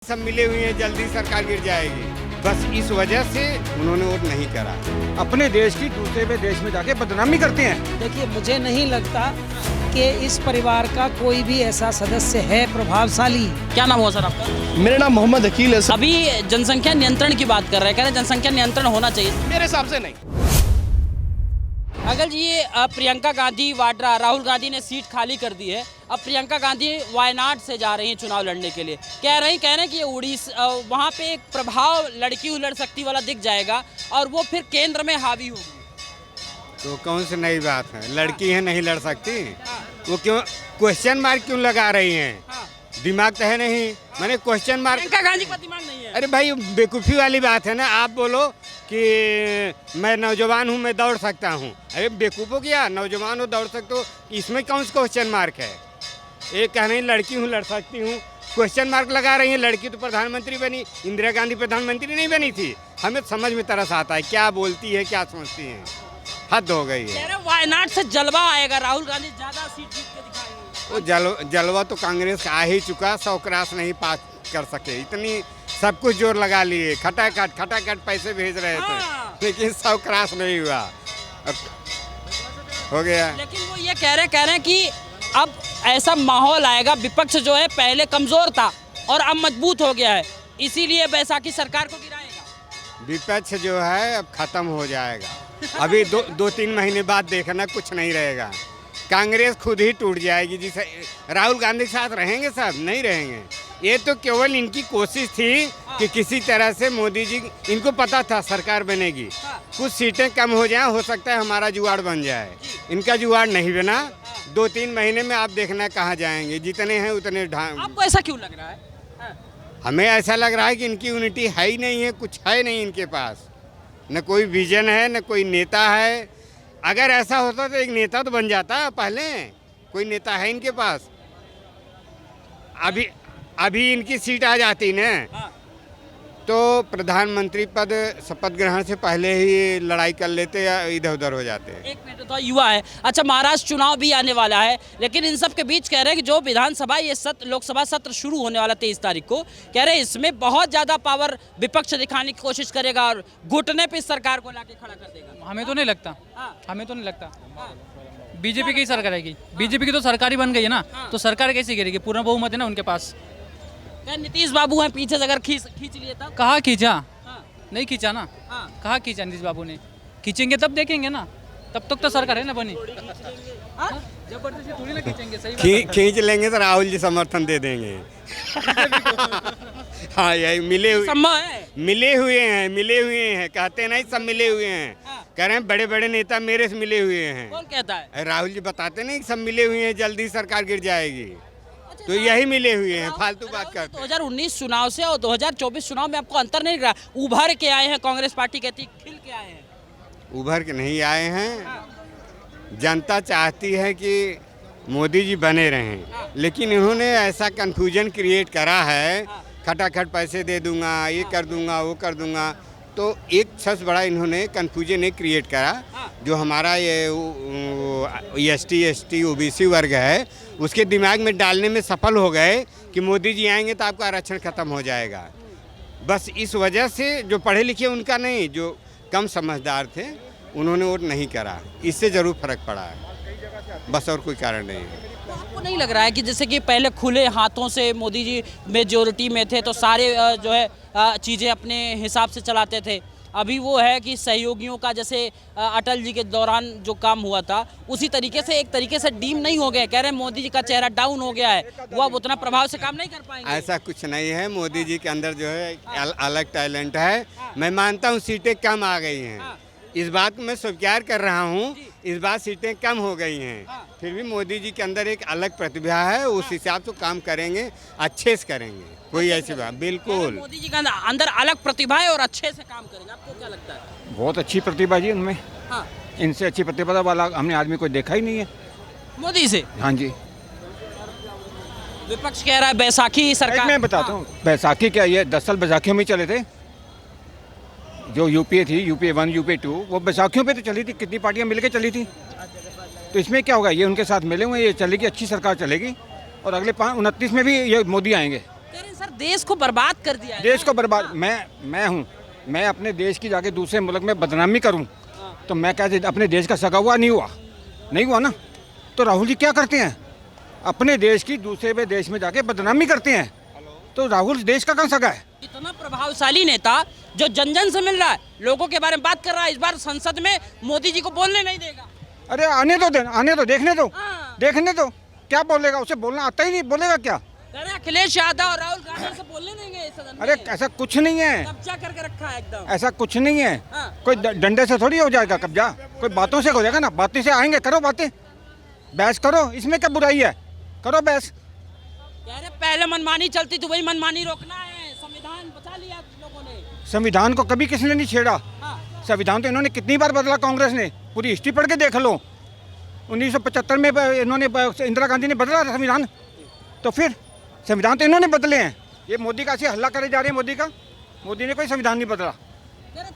सब मिले हुए हैं, जल्दी सरकार गिर जाएगी। बस इस वजह से उन्होंने वोट नहीं करा। अपने देश की दूसरे में देश में जाके बदनामी करते हैं। देखिए, मुझे नहीं लगता कि इस परिवार का कोई भी ऐसा सदस्य है प्रभावशाली। क्या नाम हुआ सर आपका? मेरा नाम मोहम्मद अकील है सर। अभी जनसंख्या नियंत्रण की बात कर रहे हैं, कह रहे हैं जनसंख्या नियंत्रण होना चाहिए। मेरे हिसाब से नहीं। अगर जी प्रियंका गांधी वाड्रा, राहुल गांधी ने सीट खाली कर दी है। अब प्रियंका गांधी वायनाड से जा रही हैं चुनाव लड़ने के लिए। कह रहे हैं कि उड़ीसा वहाँ पे एक प्रभाव लड़की लड़ सकती वाला दिख जाएगा और वो फिर केंद्र में हावी होगी। तो कौन सी नई बात है? लड़की है, नहीं लड़ सकती। वो क्यों क्वेश्चन मार्क क्यों लगा रही हैं? दिमाग तो है नहीं, मैंने क्वेश्चन मार्क। प्रियंका गांधी का दिमाग नहीं है। अरे भाई, बेवकूफ़ी वाली बात है ना। आप बोलो कि मैं नौजवान हूँ, मैं दौड़ सकता हूँ। अरे बेवकूफ़ हो गया, नौजवान हो दौड़ सकते हो, इसमें कौन सा क्वेश्चन मार्क है? एक कह रही लड़की हूँ, लड़ सकती हूँ, क्वेश्चन मार्क लगा रही है। लड़की तो प्रधानमंत्री बनी, इंदिरा गांधी प्रधानमंत्री नहीं बनी थी। हमें समझ में तरस आता है, क्या बोलती है, क्या सोचती है। हद हो गई है। वायनाड से जलवा आएगा, राहुल गांधी ज्यादा सीट जीत के दिखाएंगे। वो जलवा तो कांग्रेस का आ ही चुका, 100 क्रॉस नहीं पास कर सके। इतनी सब कुछ जोर लगा लिए, खटाखट पैसे भेज रहे थे, लेकिन 100 क्रॉस नहीं हुआ। अब हो गया। लेकिन वो ये कह रहे हैं कि अब ऐसा माहौल आएगा, विपक्ष जो है पहले कमजोर था और अब मजबूत हो गया है, इसीलिए बैसाखी सरकार को गिराएगा। विपक्ष जो है अब खत्म हो जाएगा। अभी दो तीन महीने बाद देखना, कुछ नहीं रहेगा। कांग्रेस खुद ही टूट जाएगी। जिसे राहुल गांधी के साथ रहेंगे सब, नहीं रहेंगे। ये तो केवल इनकी कोशिश थी कि किसी तरह से मोदी जी, इनको पता था सरकार बनेगी, कुछ सीटें कम हो जाएं, हो सकता है हमारा जुगाड़ बन जाए। इनका जुगाड़ नहीं बना। 2-3 महीने में आप देखना कहाँ जाएंगे। जितने हैं उतने आपको ऐसा क्यों लग रहा है? हमें ऐसा लग रहा है कि इनकी यूनिटी है ही नहीं है, कुछ है नहीं इनके पास। न कोई विजन है, न कोई नेता है। अगर ऐसा होता तो एक नेता तो बन जाता पहले। कोई नेता है इनके पास? अभी इनकी सीट आ जाती ना, तो प्रधानमंत्री पद शपथ ग्रहण से पहले ही लड़ाई कर लेते या इधर उधर हो जाते हैं। एक मिनट, तो युवा है। अच्छा, महाराष्ट्र चुनाव भी आने वाला है, लेकिन इन सब के बीच कह रहे हैं कि जो विधानसभा ये लोकसभा सत्र शुरू होने वाला 23 तारीख को, कह रहे हैं इसमें बहुत ज़्यादा पावर विपक्ष दिखाने की कोशिश करेगा और घुटने पे इस सरकार को लाके खड़ा कर देगा। हमें तो नहीं लगता। हमें तो नहीं लगता। बीजेपी की सरकार आएगी। बीजेपी की तो सरकार ही बन गई है ना, तो सरकार कैसे गिरेगी? पूर्ण बहुमत है ना उनके पास। नीतीश बाबू हैं पीछे से, अगर खींच लिए तब। कहाँ खींचा? नहीं खींचा ना। कहाँ खींचा नीतीश बाबू ने? खींचेंगे तब देखेंगे ना, तब तक तो सरकार है ना बनी। जबरदस्ती थोड़ी ना खींचेंगे। सही खींच लेंगे तो राहुल जी समर्थन दे देंगे। हाँ, यही मिले हुए हैं। कहते नहीं सब मिले हुए हैं। कह रहे हैं बड़े बड़े नेता मेरे से मिले हुए हैं। कौन कहता है? राहुल जी बताते नहीं सब मिले हुए हैं, जल्दी सरकार गिर जाएगी। तो यही मिले हुए हैं, फालतू बात करते हैं। 2019 चुनाव से और 2024 चुनाव में आपको अंतर नहीं दिख रहा? उभर के आए हैं, कांग्रेस पार्टी कहती खिल के आए हैं। उभर के नहीं आए हैं। जनता चाहती है कि मोदी जी बने रहें, लेकिन इन्होंने ऐसा कंफ्यूजन क्रिएट करा है, खटाखट पैसे दे दूंगा, ये कर दूंगा, वो कर दूंगा। तो एक सबसे बड़ा इन्होंने कंफ्यूजन एक क्रिएट करा। जो हमारा ये ST OBC वर्ग है, उसके दिमाग में डालने में सफल हो गए कि मोदी जी आएंगे तो आपका आरक्षण खत्म हो जाएगा। बस इस वजह से जो पढ़े लिखे उनका नहीं, जो कम समझदार थे, उन्होंने वोट नहीं करा। इससे ज़रूर फर्क पड़ा है, बस और कोई कारण नहीं है। तो आपको नहीं लग रहा है कि जैसे कि पहले खुले हाथों से मोदी जी मेजोरिटी में थे तो सारे जो है चीज़ें अपने हिसाब से चलाते थे, अभी वो है कि सहयोगियों का, जैसे अटल जी के दौरान जो काम हुआ था उसी तरीके से एक तरीके से डीम नहीं हो गए? कह रहे हैं मोदी जी का चेहरा डाउन हो गया है, वो अब उतना प्रभाव से काम नहीं कर पाएंगे। ऐसा कुछ नहीं है। मोदी जी के अंदर जो है अलग टैलेंट है। मैं मानता हूँ सीटें कम आ गई हैं, इस बात को मैं स्वीकार कर रहा हूँ। इस बार सीटें कम हो गई हैं, फिर भी मोदी जी के अंदर एक अलग प्रतिभा है। उस हिसाब से काम करेंगे, अच्छे से करेंगे, कोई ऐसी बात। बिल्कुल, मोदी जी के अंदर अलग प्रतिभा है और अच्छे से काम करेंगे। आपको क्या लगता है? बहुत अच्छी प्रतिभा जी उनमें। इनसे अच्छी प्रतिभा वाला हमने आदमी कोई देखा ही नहीं है मोदी से। हाँ जी। विपक्ष कह रहा है बैसाखी सरकार। मैं बताता हूँ, बैसाखी क्या, ये 10 साल बैसाखियों में चले थे। जो यूपीए थी, यूपीए 1 यूपीए 2, वो बैसाखियों पे तो चली थी। कितनी पार्टियां मिलकर चली थी। तो इसमें क्या होगा, ये उनके साथ मिले हुए, ये चलेगी, अच्छी सरकार चलेगी। और अगले 29 में भी ये मोदी आएंगे। सर देश को बर्बाद कर दिया है। देश को बर्बाद मैं हूँ, मैं अपने देश की जाके दूसरे मुल्क में बदनामी करूँ तो मैं क्या अपने देश का सगा हुआ नहीं हुआ ना। तो राहुल जी क्या करते हैं, अपने देश की दूसरे देश में जाके बदनामी करते हैं। तो राहुल देश का कहाँ सगा है? इतना प्रभावशाली नेता जो जन जन से मिल रहा है, लोगों के बारे में बात कर रहा है, इस बार संसद में मोदी जी को बोलने नहीं देगा। अरे आने दो देखने दो, देखने दो क्या बोलेगा, उसे बोलना आता ही नहीं, बोलेगा क्या? अरे अखिलेश यादव और राहुल गांधी से बोलने देंगे इस सदन में। अरे ऐसा कुछ नहीं है, कब्जा करके रखा है एकदम। ऐसा कुछ नहीं है। हाँ। कोई डंडे से थोड़ी हो जाएगा कब्जा, कोई बातों से हो जाएगा ना। बातें से आएंगे, करो बातें, बहस करो, इसमें क्या बुराई है, करो बहस। कह रहे पहले मनमानी चलती तो वही मनमानी रोकना है, संविधान बचा लिया लोगों ने। संविधान को कभी किसी ने नहीं छेड़ा। हाँ। संविधान तो इन्होंने कितनी बार बदला, कांग्रेस ने, पूरी हिस्ट्री पढ़ के देख लो। 1975 में इन्होंने, इंदिरा गांधी ने बदला था संविधान, तो फिर संविधान तो इन्होंने बदले हैं। ये मोदी का ऐसे हल्ला करे जा रहे हैं, मोदी ने कोई संविधान नहीं बदला।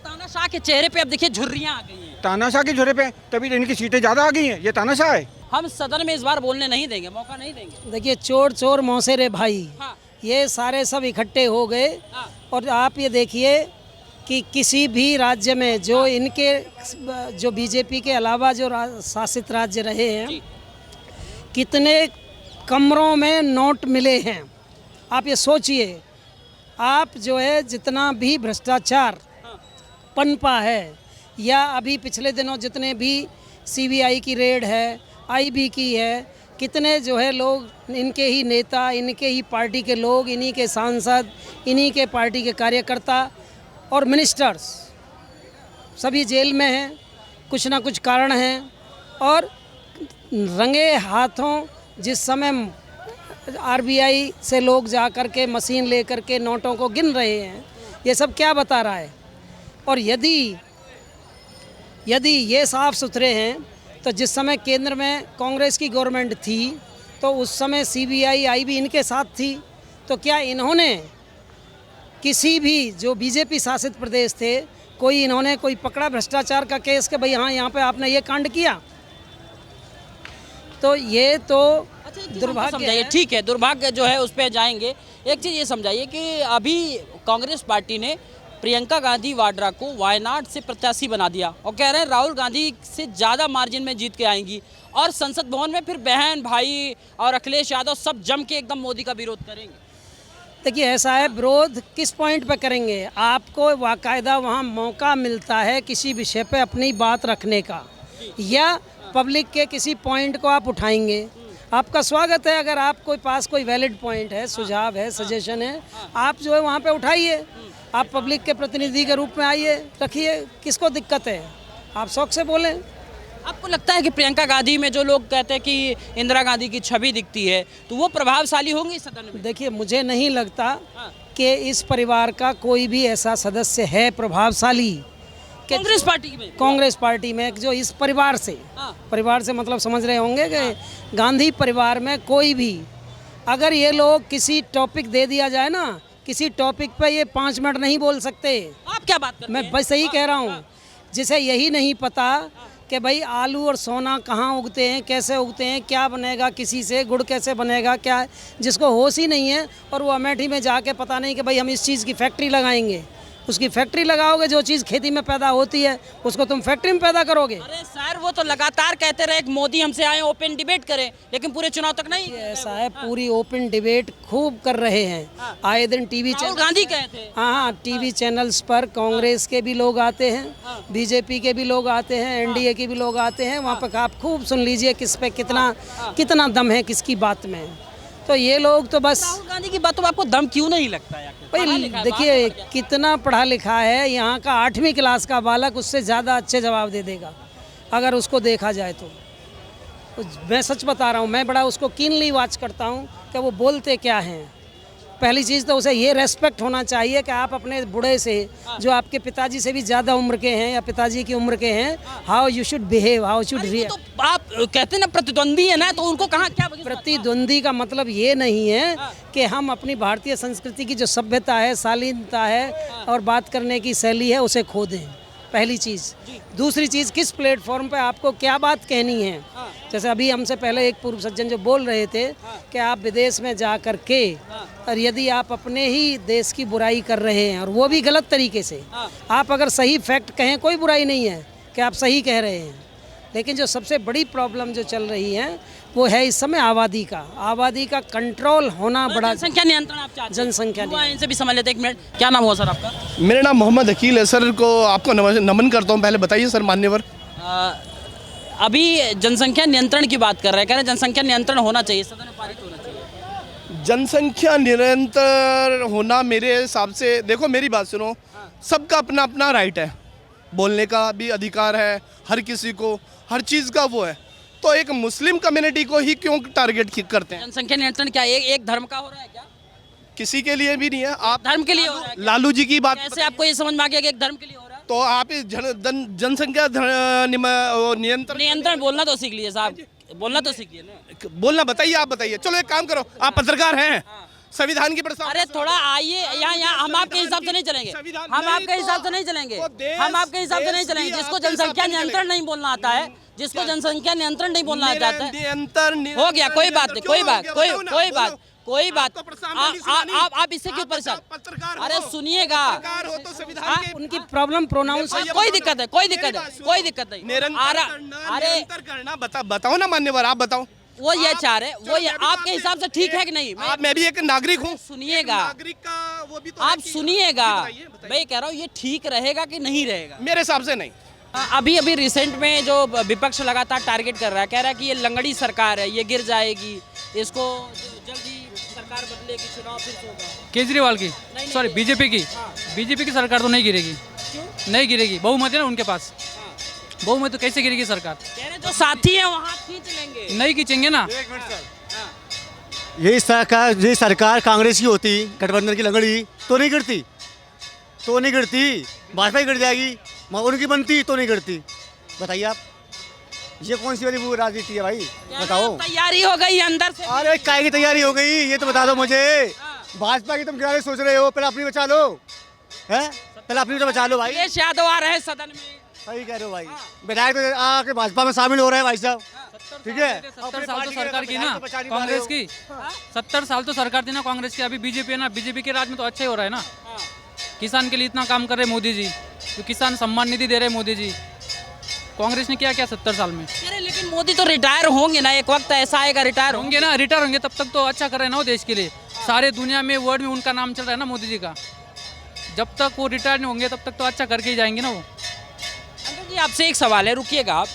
तानाशाह के चेहरे पे अब देखिए झुर्रियां आ गई हैं। तानाशाह के झुर्रे पे तभी तो इनकी सीटें ज़्यादा आ गई हैं, ये तानाशाह है। हम सदन में इस बार बोलने नहीं देंगे, मौका नहीं देंगे। देखिए चोर चोर मौसेरे भाई, हाँ। ये सारे सब इकट्ठे हो गए। हाँ। और आप ये देखिए कि किसी भी राज्य में जो इनके जो बीजेपी के अलावा जो शासित राज्य रहे हैं, कितने कमरों में नोट मिले हैं। आप ये सोचिए, आप जो है जितना भी भ्रष्टाचार पनपा है, या अभी पिछले दिनों जितने भी सीबीआई की रेड है, आईबी की है, कितने जो है लोग, इनके ही नेता, इनके ही पार्टी के लोग, इन्हीं के सांसद, इन्हीं के पार्टी के कार्यकर्ता और मिनिस्टर्स सभी जेल में हैं, कुछ ना कुछ कारण है। और रंगे हाथों जिस समय आरबीआई से लोग जा कर के मशीन ले कर के नोटों को गिन रहे हैं, ये सब क्या बता रहा है? और यदि ये साफ सुथरे हैं तो जिस समय केंद्र में कांग्रेस की गवर्नमेंट थी तो उस समय सीबीआई आईबी इनके साथ थी, तो क्या इन्होंने किसी भी जो बीजेपी शासित प्रदेश थे, इन्होंने कोई पकड़ा भ्रष्टाचार का केस कि भाई हाँ यहाँ पे आपने ये कांड किया? तो ये तो दुर्भाग्य है। ठीक है, दुर्भाग्य जो है उस पर जाएंगे। एक चीज़ ये समझाइए कि अभी कांग्रेस पार्टी ने प्रियंका गांधी वाड्रा को वायनाड से प्रत्याशी बना दिया और कह रहे हैं राहुल गांधी से ज़्यादा मार्जिन में जीत के आएंगी, और संसद भवन में फिर बहन भाई और अखिलेश यादव सब जम के एकदम मोदी का विरोध करेंगे। देखिए ऐसा है, विरोध किस पॉइंट पे करेंगे? आपको बाकायदा वहाँ मौका मिलता है किसी विषय पे अपनी बात रखने का, या पब्लिक के किसी पॉइंट को आप उठाएंगे, आपका स्वागत है। अगर आप कोई पास कोई वैलिड पॉइंट है, सुझाव है, सजेशन है, आप जो है वहाँ पे उठाइए, आप पब्लिक के प्रतिनिधि के रूप में आइए, रखिए, किसको दिक्कत है? आप शौक से बोलें। आपको लगता है कि प्रियंका गांधी में जो लोग कहते हैं कि इंदिरा गांधी की छवि दिखती है, तो वो प्रभावशाली होंगी सदन में? देखिए मुझे नहीं लगता कि इस परिवार का कोई भी ऐसा सदस्य है प्रभावशाली कांग्रेस पार्टी में जो इस परिवार से, परिवार से मतलब समझ रहे होंगे कि गांधी परिवार में कोई भी, अगर ये लोग किसी टॉपिक दे दिया जाए ना, किसी टॉपिक पे ये 5 मिनट नहीं बोल सकते। आप क्या बात करते हैं? मैं बस सही कह रहा हूँ। जिसे यही नहीं पता कि भाई आलू और सोना कहाँ उगते हैं, कैसे उगते हैं, क्या बनेगा किसी से, गुड़ कैसे बनेगा, क्या, जिसको होश ही नहीं है, और वो अमेठी में जाके पता नहीं कि भाई हम इस चीज़ की फैक्ट्री लगाएंगे। उसकी फैक्ट्री लगाओगे, जो चीज़ खेती में पैदा होती है उसको तुम फैक्ट्री में पैदा करोगे। अरे सर वो तो लगातार कहते रहे कि मोदी हमसे आए ओपन डिबेट करें, लेकिन पूरे चुनाव तक नहीं। ऐसा है, पूरी ओपन डिबेट खूब कर रहे हैं। आए दिन टीवी चैनल, गांधी कहे थे, हाँ टीवी चैनल्स पर कांग्रेस के भी लोग आते हैं, बीजेपी के भी लोग आते हैं, एनडीए के भी लोग आते हैं। वहाँ पर आप खूब सुन लीजिए किस पे कितना दम है, किसकी बात में। तो ये लोग तो बस, राहुल गांधी की बातों में आपको दम क्यों नहीं लगता है? भाई देखिए कितना पढ़ा लिखा है, यहाँ का 8वीं क्लास का बालक उससे ज़्यादा अच्छे जवाब दे देगा अगर उसको देखा जाए तो। मैं सच बता रहा हूँ, मैं बड़ा उसको कीनली वॉच करता हूँ कि वो बोलते क्या हैं। पहली चीज़ तो उसे ये रेस्पेक्ट होना चाहिए कि आप अपने बूढ़े से, जो आपके पिताजी से भी ज़्यादा उम्र के हैं या पिताजी की उम्र के हैं, how you should behave, how should react. तो आप कहते हैं ना प्रतिद्वंदी है ना, तो उनको कहाँ क्या? प्रतिद्वंदी का मतलब ये नहीं है कि हम अपनी भारतीय संस्कृति की जो सभ्यता है, शालीनता है और बात करने की शैली है, उसे खो दें, पहली चीज़। दूसरी चीज़, किस प्लेटफॉर्म पे आपको क्या बात कहनी है। जैसे अभी हमसे पहले एक पूर्व सज्जन जो बोल रहे थे कि आप विदेश में जा कर के और यदि आप अपने ही देश की बुराई कर रहे हैं और वो भी गलत तरीके से, आप अगर सही फैक्ट कहें कोई बुराई नहीं है कि आप सही कह रहे हैं, लेकिन जो सबसे बड़ी प्रॉब्लम जो चल रही है वो है इस समय आबादी का कंट्रोल होना बड़ा। जनसंख्या नियंत्रण आप चाहते हैं? जनसंख्या युवा इनसे भी समझ लेते हैं, एक मिनट। क्या नाम हुआ सर आपका? मेरा नाम मोहम्मद अकील है सर, को आपको नमन करता हूँ। पहले बताइए सर मान्यवर। अभी जनसंख्या नियंत्रण की बात कर रहे हैं, कह रहे हैं जनसंख्या नियंत्रण होना चाहिए, सदन में पारित होना चाहिए। जनसंख्या निरंतर होना मेरे हिसाब से, देखो मेरी बात सुनो, सबका अपना अपना राइट है, बोलने का भी अधिकार है हर किसी को, हर चीज़ का वो है। तो एक मुस्लिम कम्युनिटी को ही क्यों टारगेट करते हैं? जनसंख्या नियंत्रण क्या एक धर्म का हो रहा है क्या? किसी के लिए भी नहीं है। आप धर्म के लिए हो रहा है क्या? लालू जी की बात कैसे आपको ये समझ में आ गया कि एक धर्म के लिए हो रहा है? तो आप इस जनसंख्या नियंत्रण बोलना तो सीख लीजिए साहब, बोलना तो सीखिए ना। बोलना बताइए, आप बताइए। चलो एक काम करो, आप पत्रकार हैं, संविधान की प्रस्ताव। अरे थोड़ा आइए यहाँ हम आपके हिसाब से नहीं चलेंगे, हम आपके हिसाब से नहीं चलेंगे, हम आपके हिसाब से नहीं चलेंगे। जिसको जनसंख्या नियंत्रण नहीं बोलना आता है, जिसको जनसंख्या नियंत्रण नहीं बोलना आता है, हो गया, कोई बात नहीं, कोई बात आप इससे क्यों परेशान? अरे सुनिएगा, उनकी प्रॉब्लम प्रोनाउंस। कोई दिक्कत है, कोई दिक्कत नहीं। अरे बताओ ना मान्यवर, आप बताओ। वो ये चाह रहे, वो ये आपके हिसाब से ठीक है कि नहीं? मैं भी एक नागरिक हूँ। सुनिएगा, नागरिक का वो भी तो आप सुनिएगा, मैं कह रहा हूँ ये ठीक रहेगा कि नहीं रहेगा? मेरे हिसाब से नहीं। अभी रिसेंट में जो विपक्ष लगातार टारगेट कर रहा है, कह रहा है कि ये लंगड़ी सरकार है, ये गिर जाएगी, इसको जल्दी सरकार बदलेगी, चुनाव फिर से होगा। केजरीवाल की, सॉरी बीजेपी की, बीजेपी की सरकार तो नहीं गिरेगी, नहीं गिरेगी, बहुमत है ना उनके पास, बहुमत तो कैसे गिरेगी सरकार? कह रहे जो साथी है वहाँ खींच लेंगे, नहीं खींचेंगे ना। यही सरकार कांग्रेस की होती, गठबंधन की लंगड़ी, तो नहीं गिरती, भाजपा ही गिर जाएगी, उनकी बनती तो नहीं गिरती। बताइए आप, ये कौन सी वाली वो राजनीति है भाई? बताओ। तैयारी हो गई अंदर से? अरे काय की तैयारी हो गई ये तो बता दो मुझे। भाजपा की तुम गिराने सोच रहे हो, पहले अपनी बचा लो, है पहले अपनी तो बचा लो भाई। अखिलेश यादव आ रहे हैं सदन में। सही कह रहे हो भाई, विधायक तो आके भाजपा में शामिल हो रहे हैं भाई साहब, ठीक है। 70 साल तो सरकार की ना कांग्रेस की, 70 साल तो सरकार थी ना कांग्रेस की, अभी बीजेपी है ना, बीजेपी के राज में तो अच्छा ही हो रहा है ना। किसान के लिए इतना काम कर रहे मोदी जी, तो किसान सम्मान निधि दे रहे मोदी जी। कांग्रेस ने क्या किया 70 साल में? अरे लेकिन मोदी तो रिटायर होंगे ना, एक वक्त ऐसा आएगा रिटायर होंगे ना, रिटायर होंगे तब तक तो अच्छा कर रहे हैं ना वो देश के लिए। सारे दुनिया में वर्ल्ड में उनका नाम चल रहा है ना मोदी जी का। जब तक वो रिटायर नहीं होंगे तब तक तो अच्छा करके ही जाएंगे ना वो। अंकल जी आपसे एक सवाल है, रुकिएगा आप।